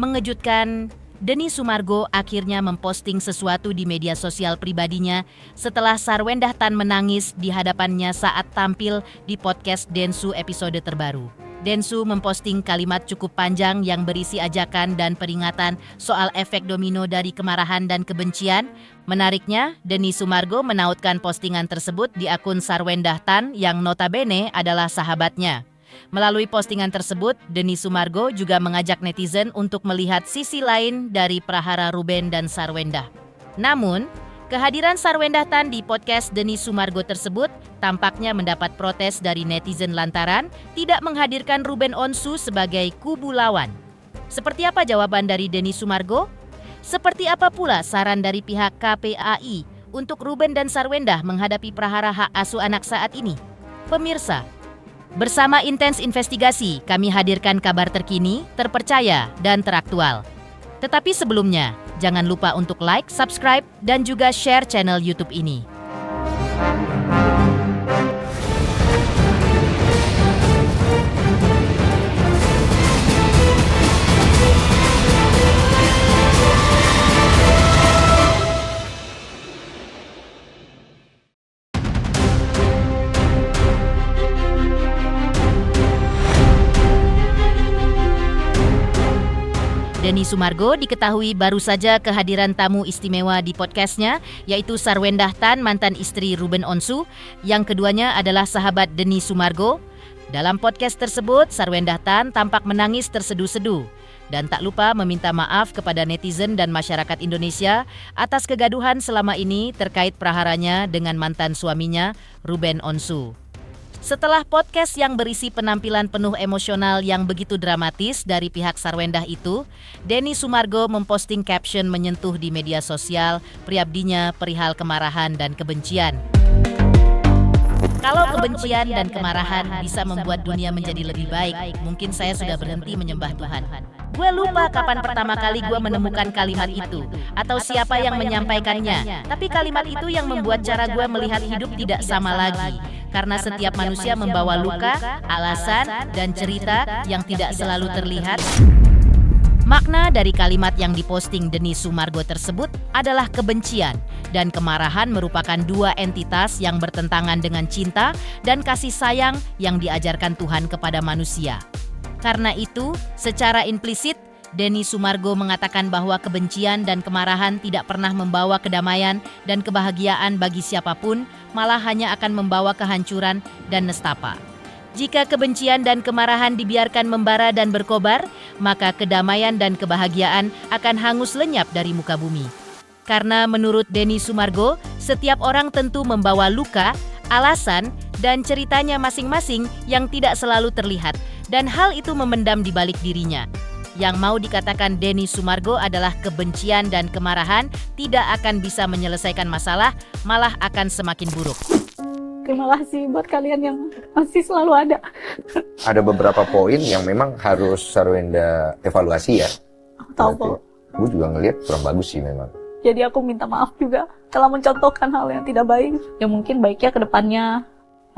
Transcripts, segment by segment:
Mengejutkan, Denny Sumargo akhirnya memposting sesuatu di media sosial pribadinya setelah Sarwendah Tan menangis di hadapannya saat tampil di podcast Densu episode terbaru. Densu memposting kalimat cukup panjang yang berisi ajakan dan peringatan soal efek domino dari kemarahan dan kebencian. Menariknya, Denny Sumargo menautkan postingan tersebut di akun Sarwendah Tan yang notabene adalah sahabatnya. Melalui postingan tersebut, Denny Sumargo juga mengajak netizen untuk melihat sisi lain dari prahara Ruben dan Sarwendah. Namun, kehadiran Sarwendah Tan di podcast Denny Sumargo tersebut tampaknya mendapat protes dari netizen lantaran tidak menghadirkan Ruben Onsu sebagai kubu lawan. Seperti apa jawaban dari Denny Sumargo? Seperti apa pula saran dari pihak KPAI untuk Ruben dan Sarwendah menghadapi prahara hak asuh anak saat ini? Pemirsa, bersama Intens Investigasi, kami hadirkan kabar terkini, terpercaya, dan teraktual. Tetapi sebelumnya, jangan lupa untuk like, subscribe, dan juga share channel YouTube ini. Denny Sumargo diketahui baru saja kehadiran tamu istimewa di podcastnya, yaitu Sarwendah Tan, mantan istri Ruben Onsu, yang keduanya adalah sahabat Denny Sumargo. Dalam podcast tersebut, Sarwendah Tan tampak menangis terseduh-seduh dan tak lupa meminta maaf kepada netizen dan masyarakat Indonesia atas kegaduhan selama ini terkait praharanya dengan mantan suaminya, Ruben Onsu. Setelah podcast yang berisi penampilan penuh emosional yang begitu dramatis dari pihak Sarwendah itu, Denny Sumargo memposting caption menyentuh di media sosial priabdinya perihal kemarahan dan kebencian. Kalau kebencian dan kemarahan bisa membuat dunia menjadi lebih baik, mungkin saya sudah berhenti menyembah Tuhan. Gue lupa kapan pertama kali gue menemukan kalimat itu, atau siapa yang menyampaikannya. Tapi kalimat itu yang membuat cara gue melihat hidup tidak sama lagi. Karena setiap manusia membawa luka, alasan, dan cerita yang tidak selalu terlihat. Makna dari kalimat yang diposting Denny Sumargo tersebut adalah kebencian dan kemarahan merupakan dua entitas yang bertentangan dengan cinta dan kasih sayang yang diajarkan Tuhan kepada manusia. Karena itu, secara implisit, Denny Sumargo mengatakan bahwa kebencian dan kemarahan tidak pernah membawa kedamaian dan kebahagiaan bagi siapapun, malah hanya akan membawa kehancuran dan nestapa. Jika kebencian dan kemarahan dibiarkan membara dan berkobar, maka kedamaian dan kebahagiaan akan hangus lenyap dari muka bumi. Karena menurut Denny Sumargo, setiap orang tentu membawa luka, alasan, dan ceritanya masing-masing yang tidak selalu terlihat, dan hal itu memendam di balik dirinya. Yang mau dikatakan Denny Sumargo adalah kebencian dan kemarahan tidak akan bisa menyelesaikan masalah, malah akan semakin buruk. Terima kasih buat kalian yang masih selalu ada. Ada beberapa poin yang memang harus Sarwendah evaluasi ya. Aku tahu kok. Gue juga ngelihat kurang bagus sih memang. Jadi aku minta maaf juga telah mencontohkan hal yang tidak baik. Ya mungkin baiknya ke depannya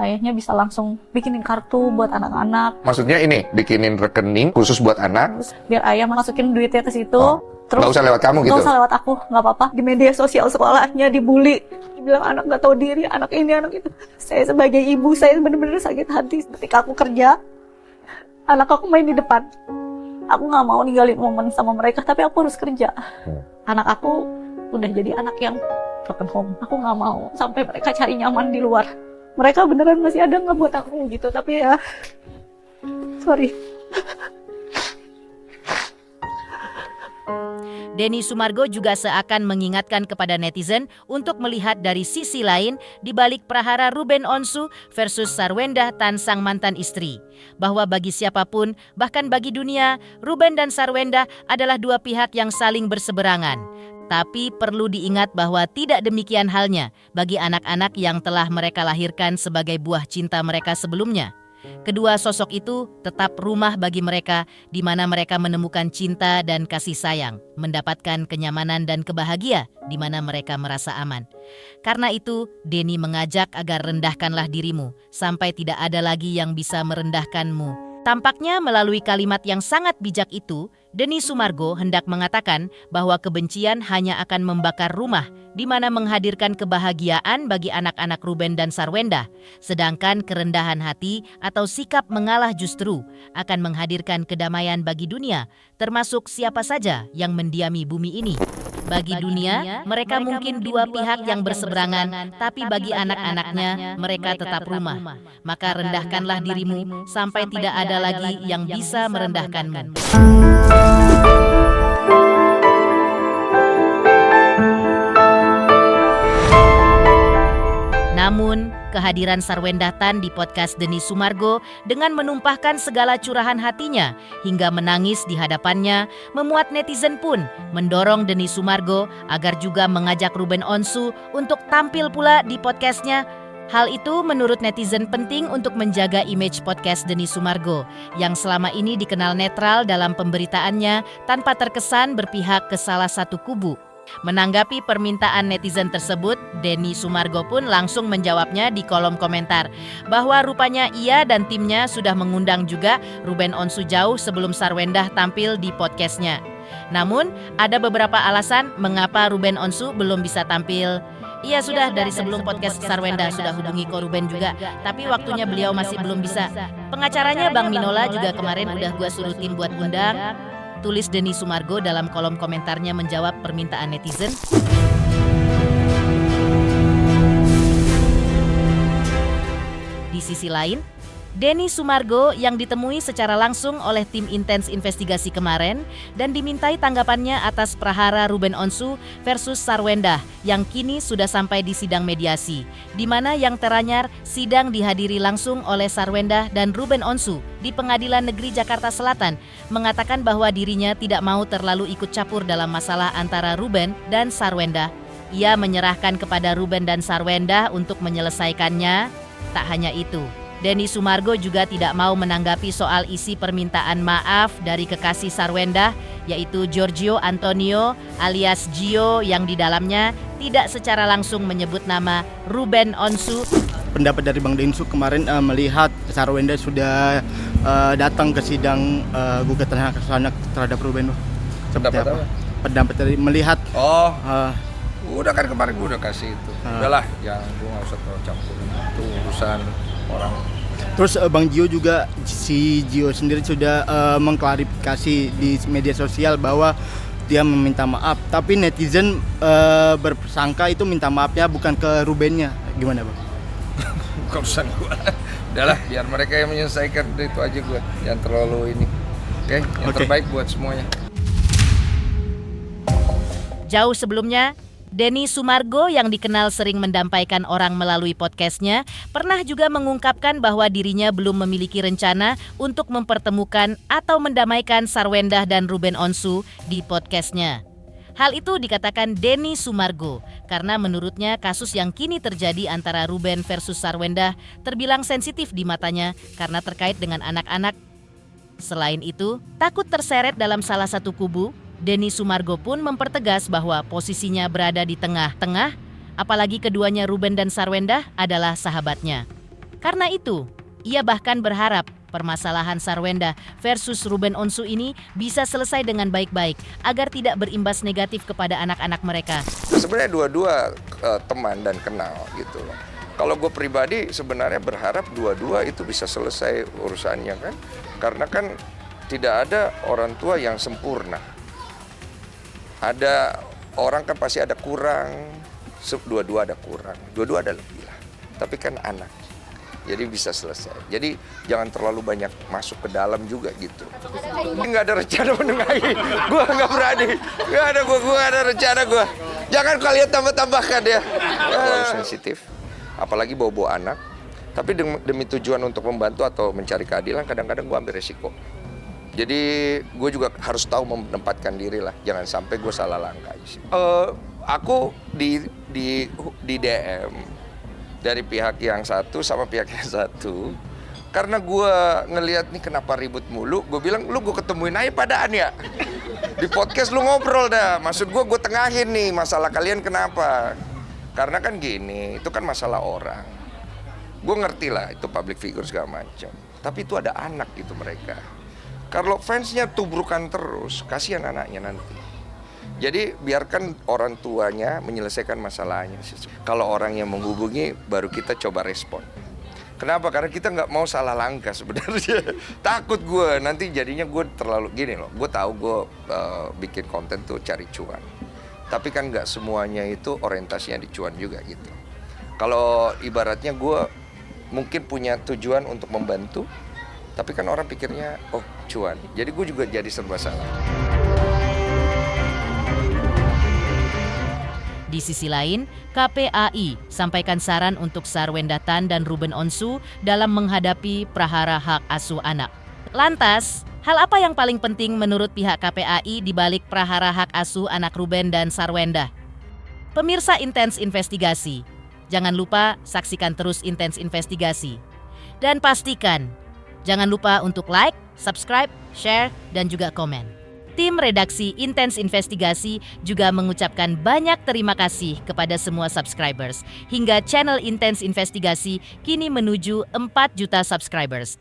ayahnya bisa langsung bikinin kartu buat anak-anak. Maksudnya ini, bikinin rekening khusus buat anak. Biar ayah masukin duitnya ke situ. Oh. Terus Nggak usah lewat kamu gitu? Nggak usah lewat aku, nggak apa-apa. Di media sosial sekolahnya dibully. Dibilang anak nggak tahu diri, anak ini, anak itu. Saya sebagai ibu, saya benar-benar sakit hati. Ketika aku kerja, anak aku main di depan. Aku nggak mau ninggalin momen sama mereka, tapi aku harus kerja. Anak aku udah jadi anak yang broken home. Aku nggak mau sampai mereka cari nyaman di luar. Mereka beneran masih ada nggak buat aku gitu, tapi ya, sorry. Denny Sumargo juga seakan mengingatkan kepada netizen untuk melihat dari sisi lain di balik prahara Ruben Onsu versus Sarwendah Tan sang mantan istri. Bahwa bagi siapapun, bahkan bagi dunia, Ruben dan Sarwendah adalah dua pihak yang saling berseberangan. Tapi perlu diingat bahwa tidak demikian halnya bagi anak-anak yang telah mereka lahirkan sebagai buah cinta mereka sebelumnya. Kedua sosok itu tetap rumah bagi mereka, di mana mereka menemukan cinta dan kasih sayang, mendapatkan kenyamanan dan kebahagia, di mana mereka merasa aman. Karena itu, Denny mengajak agar rendahkanlah dirimu, sampai tidak ada lagi yang bisa merendahkanmu. Tampaknya melalui kalimat yang sangat bijak itu, Denny Sumargo hendak mengatakan bahwa kebencian hanya akan membakar rumah, di mana menghadirkan kebahagiaan bagi anak-anak Ruben dan Sarwenda, sedangkan kerendahan hati atau sikap mengalah justru akan menghadirkan kedamaian bagi dunia, termasuk siapa saja yang mendiami bumi ini. Bagi dunia, mereka mungkin dua pihak yang berseberangan, tapi bagi anak-anaknya, mereka tetap rumah. Maka rendahkanlah dirimu sampai tidak ada lagi yang bisa merendahkanmu. Namun, kehadiran Sarwenda Tan di podcast Denny Sumargo dengan menumpahkan segala curahan hatinya hingga menangis di hadapannya memuat netizen pun mendorong Denny Sumargo agar juga mengajak Ruben Onsu untuk tampil pula di podcastnya. Hal itu menurut netizen penting untuk menjaga image podcast Denny Sumargo yang selama ini dikenal netral dalam pemberitaannya tanpa terkesan berpihak ke salah satu kubu. Menanggapi permintaan netizen tersebut, Denny Sumargo pun langsung menjawabnya di kolom komentar bahwa rupanya ia dan timnya sudah mengundang juga Ruben Onsu jauh sebelum Sarwenda tampil di podcastnya. Namun, ada beberapa alasan mengapa Ruben Onsu belum bisa tampil. Ia sudah dari sebelum podcast Sarwenda sudah hubungi ko Ruben juga, tapi waktunya beliau masih belum bisa. Pengacaranya Bang Minola juga kemarin udah gua surutin buat undang. Tulis Denny Sumargo dalam kolom komentarnya menjawab permintaan netizen. Di sisi lain, Denny Sumargo yang ditemui secara langsung oleh tim intens investigasi kemarin dan dimintai tanggapannya atas prahara Ruben Onsu versus Sarwenda yang kini sudah sampai di sidang mediasi, di mana yang teranyar sidang dihadiri langsung oleh Sarwenda dan Ruben Onsu di Pengadilan Negeri Jakarta Selatan, mengatakan bahwa dirinya tidak mau terlalu ikut campur dalam masalah antara Ruben dan Sarwenda. Ia menyerahkan kepada Ruben dan Sarwenda untuk menyelesaikannya. Tak hanya itu, Denny Sumargo juga tidak mau menanggapi soal isi permintaan maaf dari kekasih Sarwenda, yaitu Giorgio Antonio alias Gio, yang di dalamnya tidak secara langsung menyebut nama Ruben Onsu. Pendapat dari Bang Densu kemarin melihat Sarwenda sudah datang ke sidang gugatan hak asasi anak terhadap Ruben. Pendapat apa? Pendapat dari melihat. Udah kan kemarin gue udah kasih itu. Udahlah, yang gue nggak usah terlalu campur itu urusan orang. Terus Bang Gio juga, si Gio sendiri sudah mengklarifikasi di media sosial bahwa dia meminta maaf, tapi netizen berprasangka itu minta maafnya bukan ke Rubennya. Gimana Bang? Bukan urusan gue. Udahlah, biar mereka yang menyelesaikan, itu aja gue. Jangan terlalu ini. Oke, yang terbaik buat semuanya. Jauh sebelumnya, Denny Sumargo yang dikenal sering mendampaikan orang melalui podcastnya pernah juga mengungkapkan bahwa dirinya belum memiliki rencana untuk mempertemukan atau mendamaikan Sarwenda dan Ruben Onsu di podcastnya. Hal itu dikatakan Denny Sumargo karena menurutnya kasus yang kini terjadi antara Ruben versus Sarwenda terbilang sensitif di matanya karena terkait dengan anak-anak. Selain itu, takut terseret dalam salah satu kubu, Denny Sumargo pun mempertegas bahwa posisinya berada di tengah-tengah, apalagi keduanya Ruben dan Sarwenda adalah sahabatnya. Karena itu, ia bahkan berharap permasalahan Sarwenda versus Ruben Onsu ini bisa selesai dengan baik-baik agar tidak berimbas negatif kepada anak-anak mereka. Sebenarnya dua-dua teman dan kenal gitu loh. Kalau gue pribadi sebenarnya berharap dua-dua itu bisa selesai urusannya kan. Karena kan tidak ada orang tua yang sempurna. Ada orang kan pasti ada kurang, dua-dua ada kurang, dua-dua ada lebih lah. Tapi kan anak, jadi bisa selesai. Jadi jangan terlalu banyak masuk ke dalam juga gitu. Nggak ada rencana menengahi, gue nggak berani. Nggak ada gue nggak ada rencana gue. Jangan kalian tambah-tambahkan ya. Terlalu sensitif, apalagi bawa-bawa anak. Tapi demi tujuan untuk membantu atau mencari keadilan, kadang-kadang gue ambil resiko. Jadi gue juga harus tahu menempatkan diri lah, jangan sampai gue salah langkah. Aku di DM dari pihak yang satu sama pihak yang satu, karena gue ngelihat nih kenapa ribut mulu, gue bilang lu gue ketemuin aja padaan ya. Di podcast lu ngobrol dah, maksud gue tengahin nih masalah kalian kenapa. Karena kan gini, itu kan masalah orang. Gue ngerti lah itu public figure segala macam. Tapi itu ada anak gitu mereka. Kalau fansnya tubrukan terus, kasihan anaknya nanti. Jadi biarkan orang tuanya menyelesaikan masalahnya. Kalau orang yang menghubungi, baru kita coba respon. Kenapa? Karena kita nggak mau salah langkah sebenarnya. Takut gue, nanti jadinya gue terlalu gini loh. Gue tahu gue bikin konten tuh cari cuan. Tapi kan nggak semuanya itu orientasinya di cuan juga gitu. Kalau ibaratnya gue mungkin punya tujuan untuk membantu, tapi kan orang pikirnya, oh cuan. Jadi gue juga jadi serba salah. Di sisi lain, KPAI sampaikan saran untuk Sarwenda Tan dan Ruben Onsu dalam menghadapi prahara hak asuh anak. Lantas, hal apa yang paling penting menurut pihak KPAI di balik prahara hak asuh anak Ruben dan Sarwenda? Pemirsa Intens Investigasi, jangan lupa saksikan terus Intens Investigasi. Dan pastikan, jangan lupa untuk like, subscribe, share, dan juga komen. Tim redaksi Intens Investigasi juga mengucapkan banyak terima kasih kepada semua subscribers, hingga channel Intens Investigasi kini menuju 4 juta subscribers.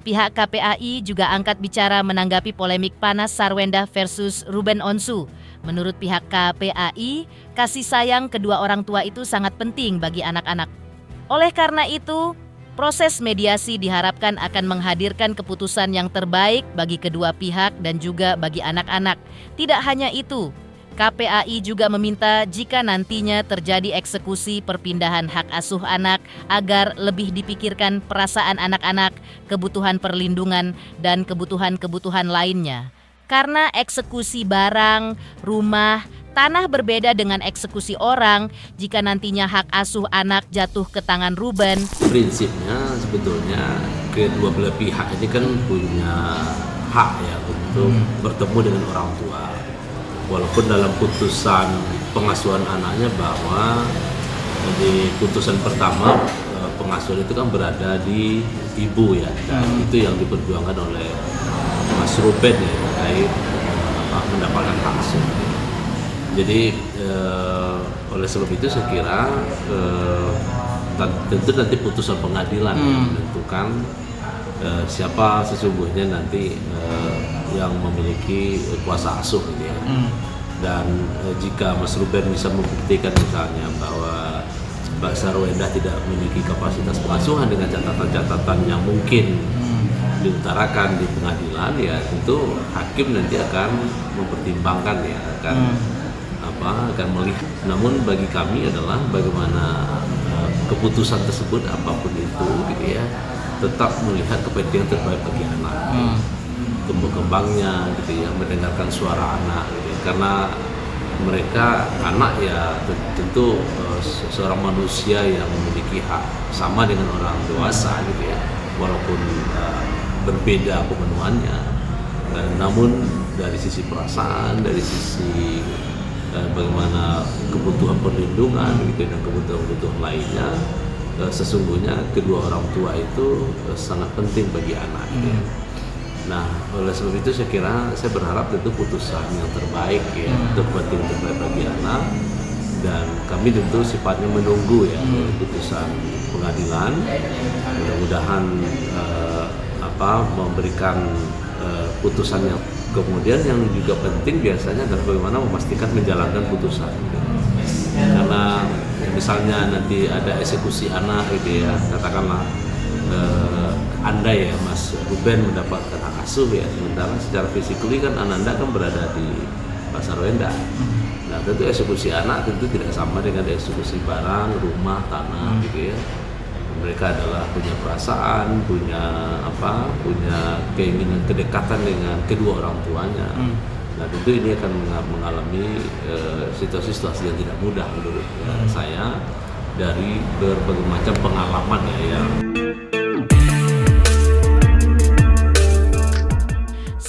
Pihak KPAI juga angkat bicara menanggapi polemik panas Sarwenda versus Ruben Onsu. Menurut pihak KPAI, kasih sayang kedua orang tua itu sangat penting bagi anak-anak. Oleh karena itu, proses mediasi diharapkan akan menghadirkan keputusan yang terbaik bagi kedua pihak dan juga bagi anak-anak. Tidak hanya itu, KPAI juga meminta jika nantinya terjadi eksekusi perpindahan hak asuh anak agar lebih dipikirkan perasaan anak-anak, kebutuhan perlindungan, dan kebutuhan-kebutuhan lainnya. Karena eksekusi barang, rumah, tanah berbeda dengan eksekusi orang jika nantinya hak asuh anak jatuh ke tangan Ruben. Prinsipnya sebetulnya kedua belah pihak ini kan punya hak ya untuk bertemu dengan orang tua. Walaupun dalam putusan pengasuhan anaknya bahwa di putusan pertama pengasuhan itu kan berada di ibu ya, dan itu yang diperjuangkan oleh Mas Ruben ya terkait mendapatkan hak asuh. Jadi oleh sebab itu saya kira tentu nanti putusan pengadilan yang menentukan siapa sesungguhnya nanti yang memiliki kuasa asuh gitu ya. Dan jika Mas Ruben bisa membuktikan misalnya bahwa Mbak Sarwenda tidak memiliki kapasitas pengasuhan dengan catatan-catatan yang mungkin diutarakan di pengadilan, ya tentu hakim nanti akan mempertimbangkan ya, akan melihat. Namun bagi kami adalah bagaimana keputusan tersebut apapun itu gitu ya, tetap melihat kepentingan terbaik bagi anak. Kembangnya gitu ya, mendengarkan suara anak gitu ya. Karena mereka anak ya tentu seorang manusia yang memiliki hak sama dengan orang dewasa gitu ya, walaupun berbeda pemenuhannya. Namun dari sisi perasaan, dari sisi bagaimana kebutuhan perlindungan gitu dan kebutuhan lainnya, sesungguhnya kedua orang tua itu sangat penting bagi anak gitu. Nah, oleh sebab itu saya kira, saya berharap tentu putusan yang terbaik ya, untuk kepentingan terbaik bagi anak, dan kami tentu sifatnya menunggu ya putusan pengadilan. Mudah-mudahan memberikan putusan yang kemudian yang juga penting biasanya adalah bagaimana memastikan menjalankan putusan. Karena misalnya nanti ada eksekusi anak gitu ya, katakanlah Anda ya Mas Ruben mendapatkan hak asuh ya, sementara secara fisikly kan Ananda kan berada di Pak Sarwenda. Nah tentu eksekusi anak tentu tidak sama dengan eksekusi barang, rumah, tanah gitu ya. Mereka adalah punya perasaan, punya keinginan kedekatan dengan kedua orang tuanya. Nah tentu ini akan mengalami situasi-situasi yang tidak mudah menurut saya dari berbagai macam pengalaman ya.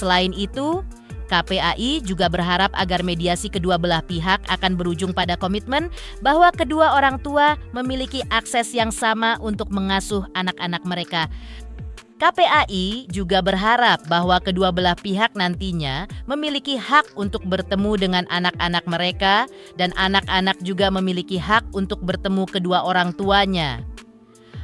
Selain itu, KPAI juga berharap agar mediasi kedua belah pihak akan berujung pada komitmen bahwa kedua orang tua memiliki akses yang sama untuk mengasuh anak-anak mereka. KPAI juga berharap bahwa kedua belah pihak nantinya memiliki hak untuk bertemu dengan anak-anak mereka dan anak-anak juga memiliki hak untuk bertemu kedua orang tuanya.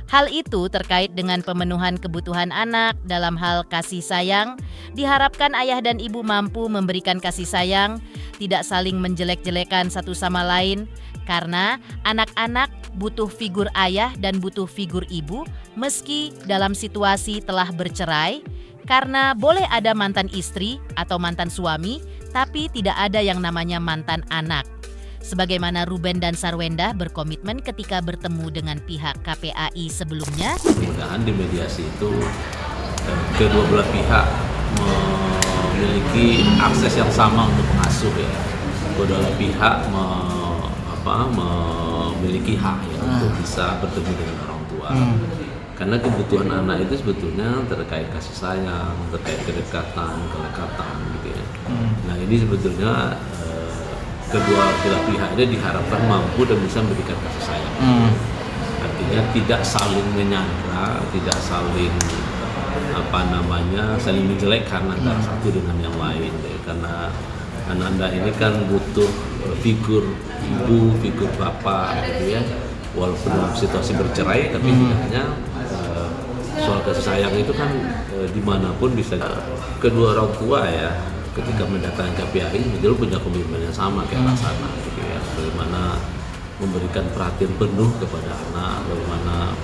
Hal itu terkait dengan pemenuhan kebutuhan anak dalam hal kasih sayang. Diharapkan ayah dan ibu mampu memberikan kasih sayang, tidak saling menjelek-jelekan satu sama lain, karena anak-anak butuh figur ayah dan butuh figur ibu meski dalam situasi telah bercerai, karena boleh ada mantan istri atau mantan suami, tapi tidak ada yang namanya mantan anak. Sebagaimana Ruben dan Sarwendah berkomitmen ketika bertemu dengan pihak KPAI sebelumnya. Mudah-mudahan di mediasi itu kedua belah pihak memiliki akses yang sama untuk mengasuh ya. Kedua belah pihak memiliki hak ya untuk bisa bertemu dengan orang tua. Karena kebutuhan anak itu sebetulnya terkait kasih sayang, terkait kedekatan, kelekatan gitu ya. Nah ini sebetulnya kedua belah pihak ini diharapkan mampu dan bisa memberikan kasih sayang. Artinya tidak saling menyandra, tidak saling saling menjelekkan antara satu dengan yang lain. Karena anak-anak ini kan butuh figur ibu, figur bapak, gitu ya. Walaupun dalam situasi bercerai, tapi tidaknya soal kasih sayang itu kan dimanapun bisa. Kedua orang tua ya, ketika mendatangi KPAI, betul punya komitmen yang sama kayak Laksana, gitu ya. Bagaimana memberikan perhatian penuh kepada anak, bagaimana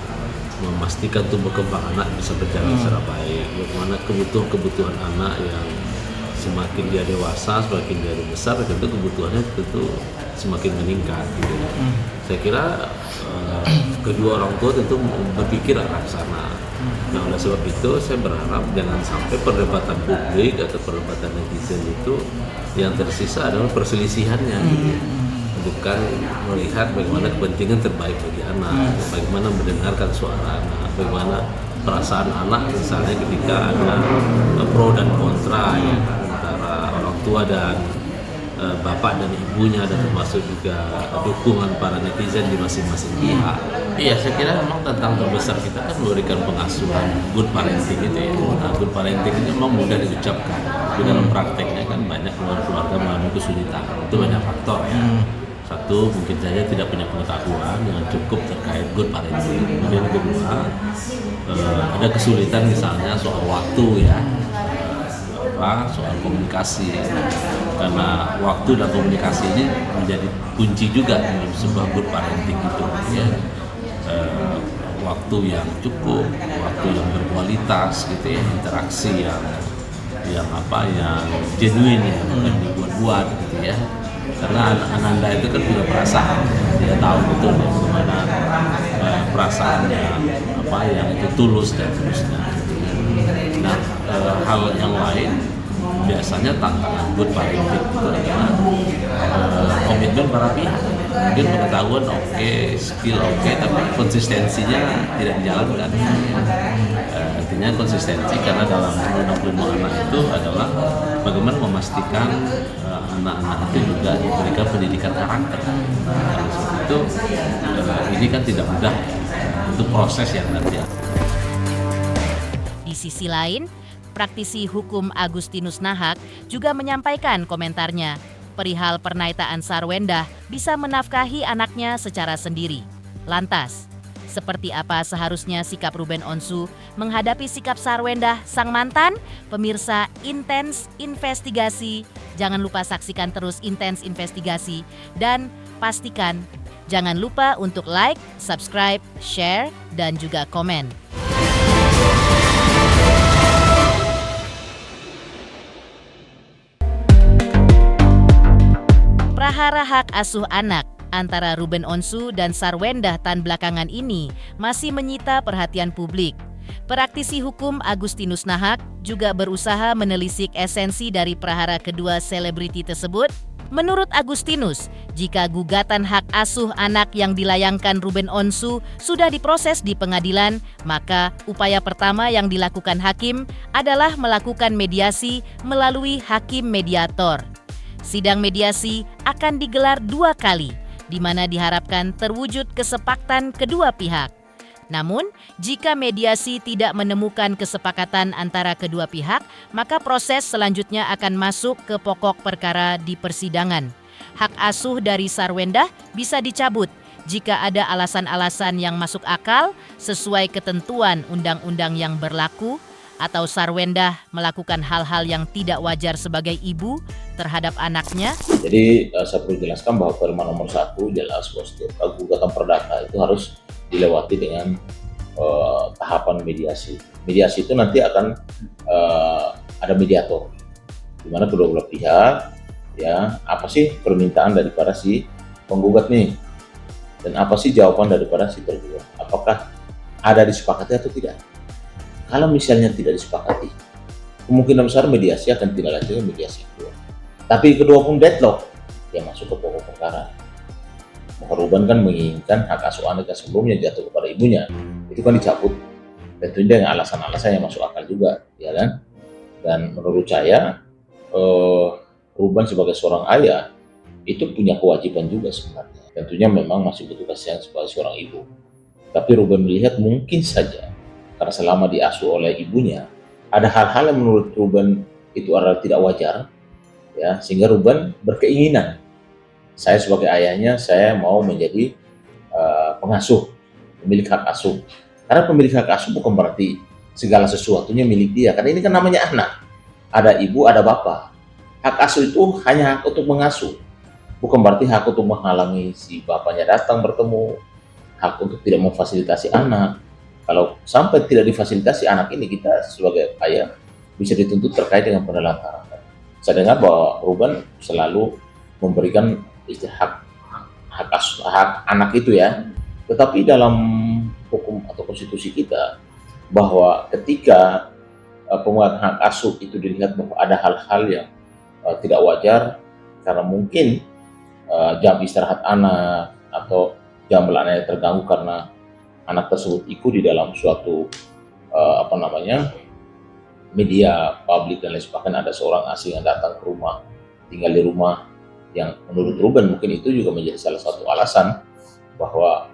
memastikan tumbuh kembang anak bisa berjalan secara baik, bagaimana kebutuhan anak yang semakin dia dewasa, semakin dia besar, tentu kebutuhannya tentu semakin meningkat. Gitu ya. Saya kira kedua orang tua tentu berpikir arah sana. Nah oleh sebab itu saya berharap jangan sampai perdebatan publik atau perdebatan netizen itu yang tersisa adalah perselisihannya, gitu. Bukan melihat bagaimana kepentingan terbaik bagi anak, bagaimana mendengarkan suara anak, bagaimana perasaan anak misalnya ketika ada pro dan kontra ya, antara orang tua dan bapak dan ibunya, dan termasuk juga dukungan para netizen di masing-masing pihak. Iya, saya kira memang tentang terbesar kita kan memberikan pengasuhan good parenting gitu ya. Nah, good parenting itu memang mudah diucapkan, tapi dalam prakteknya kan banyak keluarga mengalami kesulitan. Itu banyak faktor ya. Satu, mungkin saja tidak punya pengetahuan yang cukup terkait good parenting. Kemudian kedua, ada kesulitan misalnya soal waktu ya, soal komunikasi, karena waktu dan komunikasi ini menjadi kunci juga dalam sebuah good parenting itu ya. Waktu yang cukup, waktu yang berkualitas gitu ya, interaksi yang genuine ya, bukan dibuat-buat gitu ya. Karena anak-anak itu kan punya perasaan, dia tahu betul ya, bagaimana perasaannya yang itu tulus dan seterusnya. Nah, hal yang lain biasanya tantangan good parenting itu adalah komitmen para pihak. Mungkin pengetahuan oke, skill oke, tapi konsistensinya tidak dijalankan. Artinya konsistensi karena dalam menumbuh anak itu adalah bagaimana memastikan anak-anak itu juga diberikan pendidikan karakter. Karena seperti itu ini kan tidak mudah untuk proses yang nanti. Di sisi lain, praktisi hukum Agustinus Nahak juga menyampaikan komentarnya perihal pernyataan Sarwendah bisa menafkahi anaknya secara sendiri. Lantas, seperti apa seharusnya sikap Ruben Onsu menghadapi sikap Sarwendah sang mantan? Pemirsa Intens Investigasi, jangan lupa saksikan terus Intens Investigasi dan pastikan jangan lupa untuk like, subscribe, share, dan juga komen. Prahara hak asuh anak antara Ruben Onsu dan Sarwendah Tan belakangan ini masih menyita perhatian publik. Praktisi hukum Agustinus Nahak juga berusaha menelisik esensi dari prahara kedua selebriti tersebut. Menurut Agustinus, jika gugatan hak asuh anak yang dilayangkan Ruben Onsu sudah diproses di pengadilan, maka upaya pertama yang dilakukan hakim adalah melakukan mediasi melalui hakim mediator. Sidang mediasi akan digelar 2 kali, di mana diharapkan terwujud kesepakatan kedua pihak. Namun, jika mediasi tidak menemukan kesepakatan antara kedua pihak, maka proses selanjutnya akan masuk ke pokok perkara di persidangan. Hak asuh dari Sarwendah bisa dicabut jika ada alasan-alasan yang masuk akal sesuai ketentuan undang-undang yang berlaku, atau Sarwendah melakukan hal-hal yang tidak wajar sebagai ibu terhadap anaknya. Jadi saya perlu jelaskan bahwa Perma nomor 1 jelas bahwa setiap gugatan perdata itu harus dilewati dengan tahapan mediasi. Mediasi itu nanti akan ada mediator, di mana kedua belah pihak, ya, apa sih permintaan daripada si penggugat nih, dan apa sih jawaban daripada si tergugat, apakah ada disepakati atau tidak. Kalau misalnya tidak disepakati, kemungkinan besar mediasi akan tidak lanjut mediasi kedua. Tapi kedua pun deadlock, dia masuk ke pokok perkara. Maka Ruben kan menginginkan hak asuh anak yang sebelumnya jatuh kepada ibunya, itu kan dicabut. Tentunya dengan alasan-alasan yang masuk akal juga, ya kan? Dan menurut saya, Ruben sebagai seorang ayah itu punya kewajiban juga sebenarnya. Tentunya memang masih butuh kasihan sebagai seorang ibu. Tapi Ruben melihat mungkin saja, karena selama diasuh oleh ibunya, ada hal-hal yang menurut Ruben itu adalah tidak wajar, ya, sehingga Ruben berkeinginan, saya sebagai ayahnya, saya mau menjadi pengasuh, pemilik hak asuh. Karena pemilik hak asuh bukan berarti segala sesuatunya milik dia, karena ini kan namanya anak. Ada ibu, ada bapak. Hak asuh itu hanya hak untuk mengasuh, bukan berarti hak untuk menghalangi si bapaknya datang bertemu, hak untuk tidak memfasilitasi anak. Kalau sampai tidak difasilitasi anak ini, kita sebagai ayah bisa dituntut terkait dengan penelantaran. Saya dengar bahwa Ruben selalu memberikan hak anak itu, ya. Tetapi dalam hukum atau konstitusi kita, bahwa ketika pemegang hak asuh itu dilihat bahwa ada hal-hal yang tidak wajar, karena mungkin jam istirahat anak atau jam anaknya terganggu karena anak tersebut ikut di dalam suatu media publik dan lain sebagainya, ada seorang asing yang datang ke rumah, tinggal di rumah, yang menurut Ruben mungkin itu juga menjadi salah satu alasan bahwa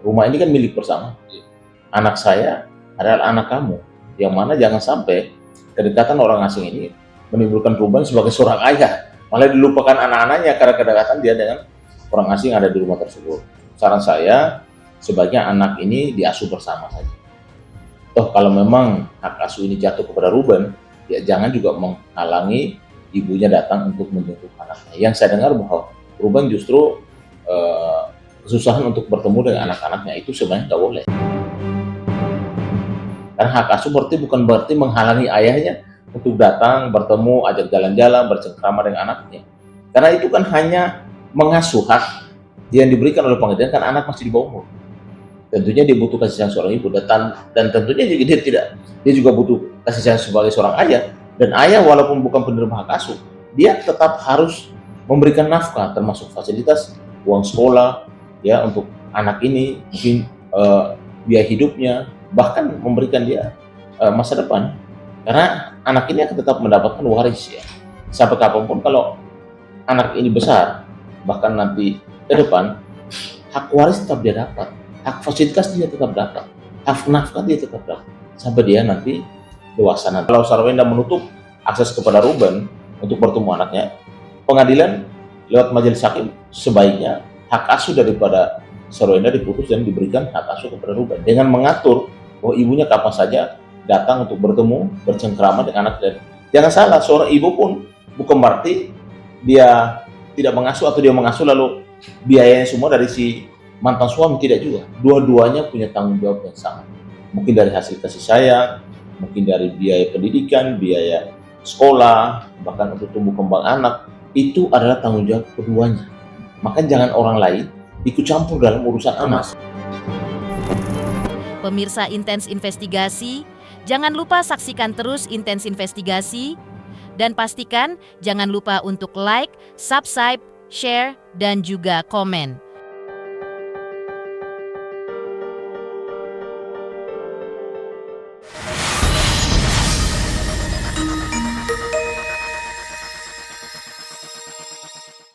rumah ini kan milik bersama. Anak saya adalah anak kamu, yang mana jangan sampai kedekatan orang asing ini menimbulkan Ruben sebagai seorang ayah, malah dilupakan anak-anaknya karena kedekatan dia dengan orang asing yang ada di rumah tersebut. Saran saya, sebaiknya anak ini diasuh bersama saja. Toh kalau memang hak asuh ini jatuh kepada Ruben, ya jangan juga menghalangi ibunya datang untuk menjemput anaknya. Yang saya dengar bahwa Ruben justru kesusahan untuk bertemu dengan anak-anaknya, itu sebenarnya nggak boleh. Karena hak asuh bukan berarti menghalangi ayahnya untuk datang, bertemu, ajak jalan-jalan, bercengkrama dengan anaknya. Karena itu kan hanya mengasuh, hak yang diberikan oleh pengadilan, kan anak masih di bawah umur. Tentunya dia butuh kasih sayang seorang ibu, dan tentunya dia juga butuh kasih sayang sebagai seorang ayah. Dan ayah walaupun bukan penerima hak asuh, dia tetap harus memberikan nafkah, termasuk fasilitas, uang sekolah, ya, untuk anak ini, mungkin biaya hidupnya, bahkan memberikan dia masa depan. Karena anak ini akan tetap mendapatkan waris, ya, sampai kapanpun. Kalau anak ini besar, bahkan nanti ke depan, hak waris tetap dia dapat. Hak fasilitas dia tetap dapat, hak nafkah dia tetap dapat, sampai dia nanti dewasa. Kalau Sarwendah menutup akses kepada Ruben untuk bertemu anaknya, pengadilan lewat majelis hakim sebaiknya hak asuh daripada Sarwendah diputus dan diberikan hak asuh kepada Ruben, dengan mengatur bahwa ibunya kapan saja datang untuk bertemu, bercengkrama dengan anak. Dan jangan salah, seorang ibu pun bukan berarti dia tidak mengasuh atau dia mengasuh lalu biayanya semua dari si mantan suami, tidak juga. Dua-duanya punya tanggung jawab yang sama. Mungkin dari hasil kasih sayang, mungkin dari biaya pendidikan, biaya sekolah, bahkan untuk tumbuh kembang anak, itu adalah tanggung jawab keduanya. Maka jangan orang lain ikut campur dalam urusan anak. Pemirsa Intens Investigasi, jangan lupa saksikan terus Intens Investigasi, dan pastikan jangan lupa untuk like, subscribe, share, dan juga komen.